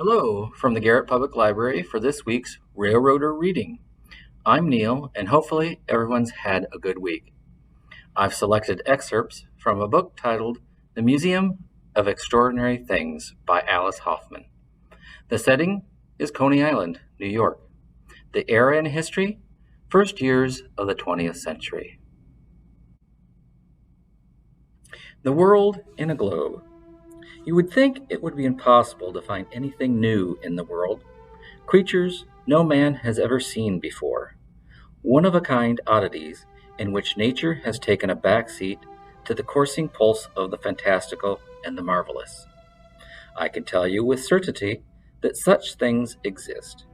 Hello from the Garrett Public Library for this week's Railroader Reading. I'm Neal, and hopefully everyone's had a good week. I've selected excerpts from a book titled The Museum of Extraordinary Things by Alice Hoffman. The setting is Coney Island, New York. The era in history, first years of the 20th century. The world in a globe. You would think it would be impossible to find anything new in the world. Creatures no man has ever seen before. One-of-a-kind oddities in which nature has taken a back seat to the coursing pulse of the fantastical and the marvelous. I can tell you with certainty that such things exist.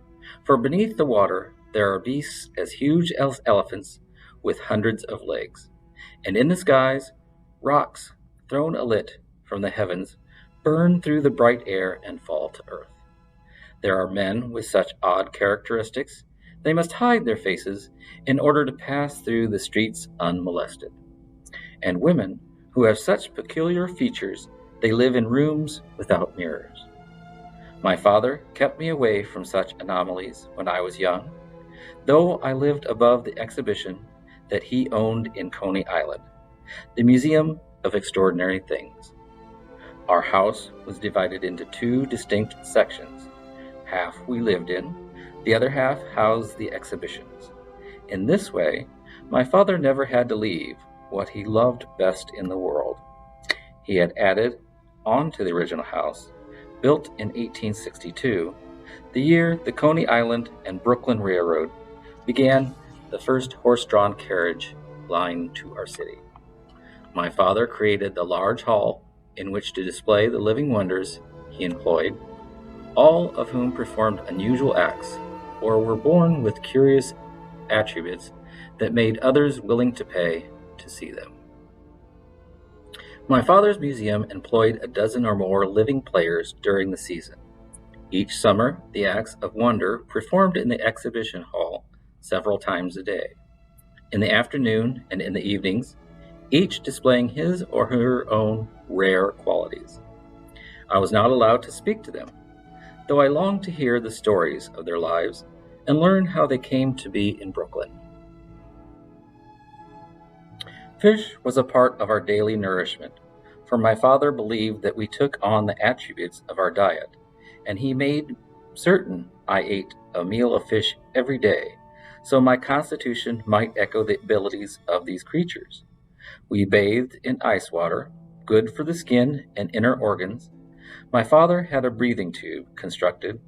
For beneath the water there are beasts as huge as elephants with hundreds of legs. And in the skies, rocks, thrown alit from the heavens, burn through the bright air and fall to earth. There are men with such odd characteristics, they must hide their faces in order to pass through the streets unmolested. And women who have such peculiar features, they live in rooms without mirrors. My father kept me away from such anomalies when I was young, though I lived above the exhibition that he owned in Coney Island, the Museum of Extraordinary Things. Our house was divided into two distinct sections. Half we lived in, the other half housed the exhibitions. In this way, my father never had to leave what he loved best in the world. He had added on to the original house, built in 1862, the year the Coney Island and Brooklyn Railroad began the first horse-drawn carriage line to our city. My father created the large hall in which to display the living wonders he employed, all of whom performed unusual acts or were born with curious attributes that made others willing to pay to see them. My father's museum employed a dozen or more living players during the season. Each summer, the acts of wonder performed in the exhibition hall several times a day. In the afternoon and in the evenings, each displaying his or her own rare qualities. I was not allowed to speak to them, though I longed to hear the stories of their lives and learn how they came to be in Brooklyn. Fish was a part of our daily nourishment, for my father believed that we took on the attributes of our diet, and he made certain I ate a meal of fish every day, so my constitution might echo the abilities of these creatures. We bathed in ice water, good for the skin and inner organs. My father had a breathing tube constructed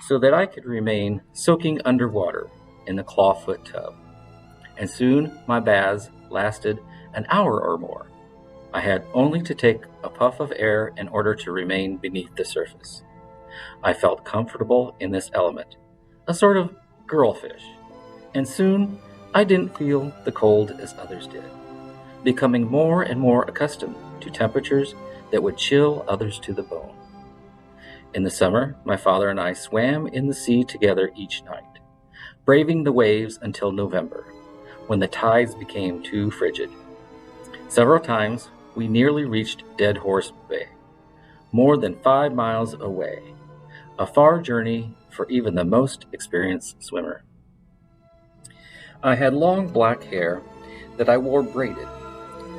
so that I could remain soaking underwater in the clawfoot tub, and soon my baths lasted an hour or more. I had only to take a puff of air in order to remain beneath the surface. I felt comfortable in this element, a sort of girlfish, and soon I didn't feel the cold as others did, becoming more and more accustomed to temperatures that would chill others to the bone. In the summer, my father and I swam in the sea together each night, braving the waves until November, when the tides became too frigid. Several times, we nearly reached Dead Horse Bay, more than 5 miles away, a far journey for even the most experienced swimmer. I had long black hair that I wore braided,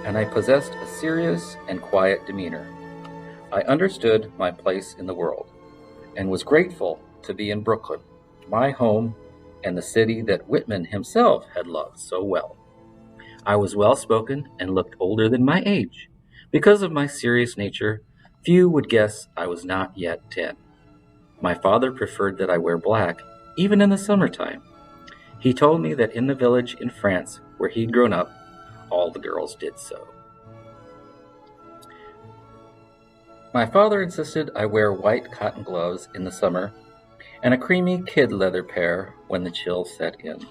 and I possessed a serious and quiet demeanor. I understood my place in the world, and was grateful to be in Brooklyn, my home, and the city that Whitman himself had loved so well. I was well-spoken and looked older than my age. Because of my serious nature, few would guess I was not yet 10. My father preferred that I wear black, even in the summertime. He told me that in the village in France where he'd grown up, all the girls did so. My father insisted I wear white cotton gloves in the summer and a creamy kid leather pair when the chill set in.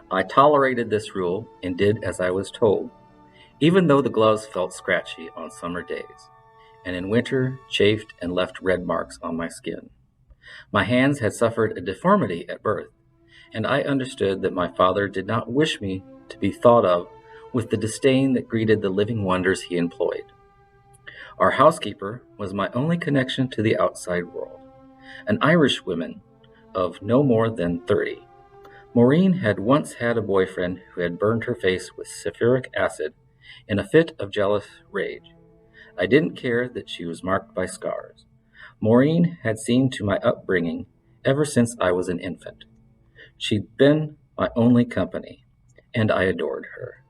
I tolerated this rule and did as I was told, even though the gloves felt scratchy on summer days, and in winter chafed and left red marks on my skin. My hands had suffered a deformity at birth, and I understood that my father did not wish me to be thought of with the disdain that greeted the living wonders he employed. Our housekeeper was my only connection to the outside world. an Irishwoman of no more than 30. Maureen had once had a boyfriend who had burned her face with sulfuric acid in a fit of jealous rage. I didn't care that she was marked by scars. Maureen had seen to my upbringing ever since I was an infant. She'd been my only company, and I adored her,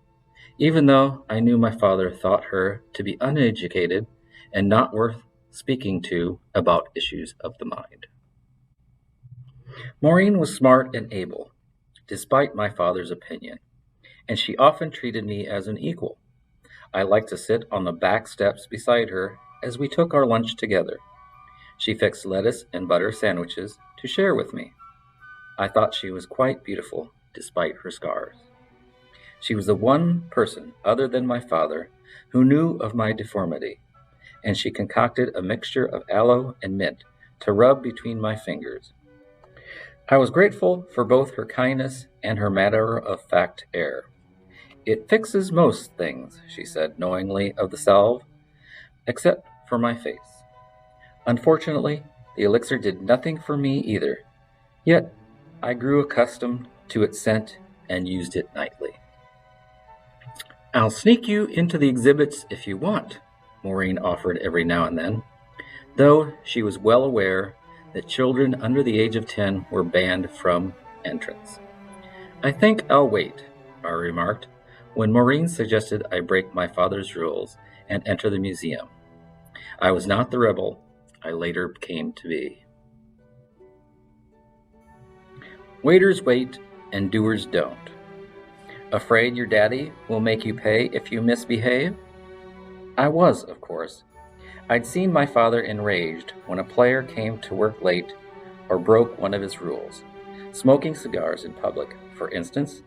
even though I knew my father thought her to be uneducated and not worth speaking to about issues of the mind. Maureen was smart and able, despite my father's opinion, and she often treated me as an equal. I liked to sit on the back steps beside her as we took our lunch together. She fixed lettuce and butter sandwiches to share with me. I thought she was quite beautiful, despite her scars. She was the one person, other than my father, who knew of my deformity, and she concocted a mixture of aloe and mint to rub between my fingers. I was grateful for both her kindness and her matter-of-fact air. "It fixes most things," she said knowingly of the salve, "except for my face." Unfortunately, the elixir did nothing for me either, yet I grew accustomed to its scent and used it nightly. "I'll sneak you into the exhibits if you want," Maureen offered every now and then, though she was well aware that children under the age of 10 were banned from entrance. "I think I'll wait," I remarked, when Maureen suggested I break my father's rules and enter the museum. I was not the rebel I later came to be. Waiters wait and doers don't. Afraid your daddy will make you pay if you misbehave? I was, of course. I'd seen my father enraged when a player came to work late or broke one of his rules, smoking cigars in public, for instance,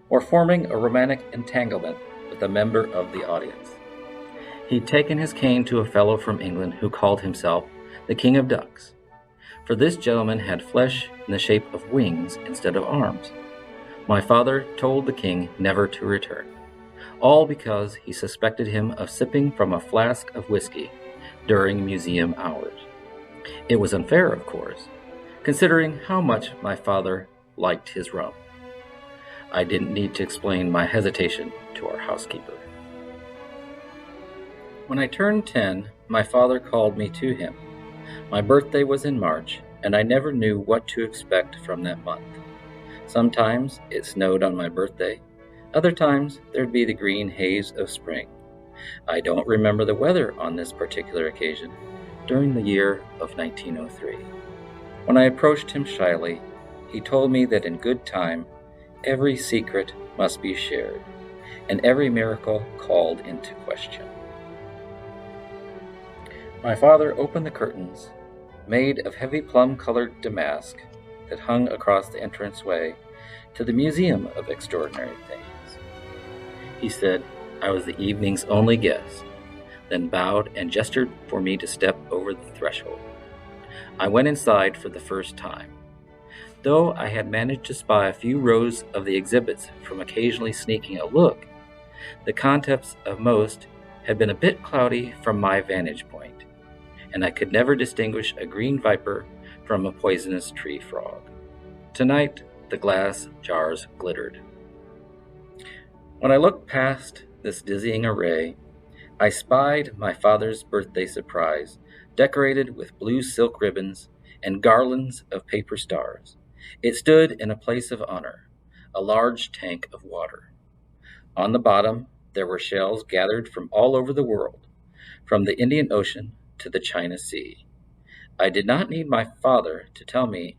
or forming a romantic entanglement with a member of the audience. He'd taken his cane to a fellow from England who called himself the King of Ducks, for this gentleman had flesh in the shape of wings instead of arms. My father told the king never to return, all because he suspected him of sipping from a flask of whiskey during museum hours. It was unfair, of course, considering how much my father liked his rum. I didn't need to explain my hesitation to our housekeeper. When I turned 10, my father called me to him. My birthday was in March, and I never knew what to expect from that month. Sometimes it snowed on my birthday. Other times there'd be the green haze of spring. I don't remember the weather on this particular occasion during the year of 1903. When I approached him shyly, he told me that in good time, every secret must be shared, and every miracle called into question. My father opened the curtains, made of heavy plum-colored damask, that hung across the entranceway to the Museum of Extraordinary Things. He said I was the evening's only guest, then bowed and gestured for me to step over the threshold. I went inside for the first time. Though I had managed to spy a few rows of the exhibits from occasionally sneaking a look, the contents of most had been a bit cloudy from my vantage point, and I could never distinguish a green viper from a poisonous tree frog. Tonight, the glass jars glittered. When I looked past this dizzying array, I spied my father's birthday surprise, decorated with blue silk ribbons and garlands of paper stars. It stood in a place of honor, a large tank of water. On the bottom, there were shells gathered from all over the world, from the Indian Ocean to the China Sea. I did not need my father to tell me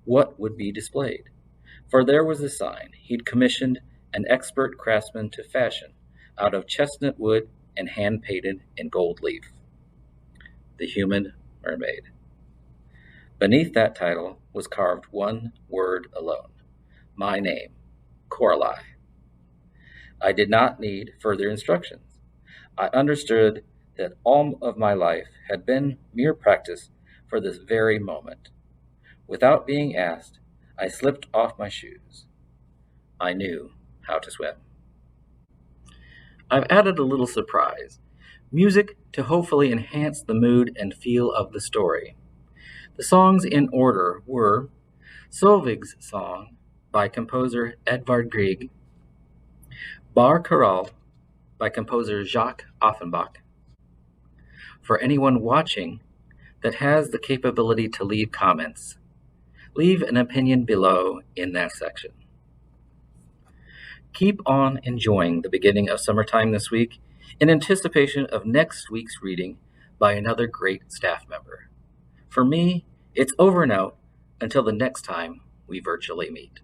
what would be displayed, for there was a sign he'd commissioned an expert craftsman to fashion out of chestnut wood and hand-painted in gold leaf. The Human Mermaid. Beneath that title was carved one word alone, my name, Coralie. I did not need further instructions. I understood that all of my life had been mere practice for this very moment. Without being asked, I slipped off my shoes. I knew how to swim. I've added a little surprise, music to hopefully enhance the mood and feel of the story. The songs in order were Solveig's Song by composer Edvard Grieg, Bar Chorale by composer Jacques Offenbach. For anyone watching that has the capability to leave comments, leave an opinion below in that section. Keep on enjoying the beginning of summertime this week in anticipation of next week's reading by another great staff member. For me, it's over and out until the next time we virtually meet.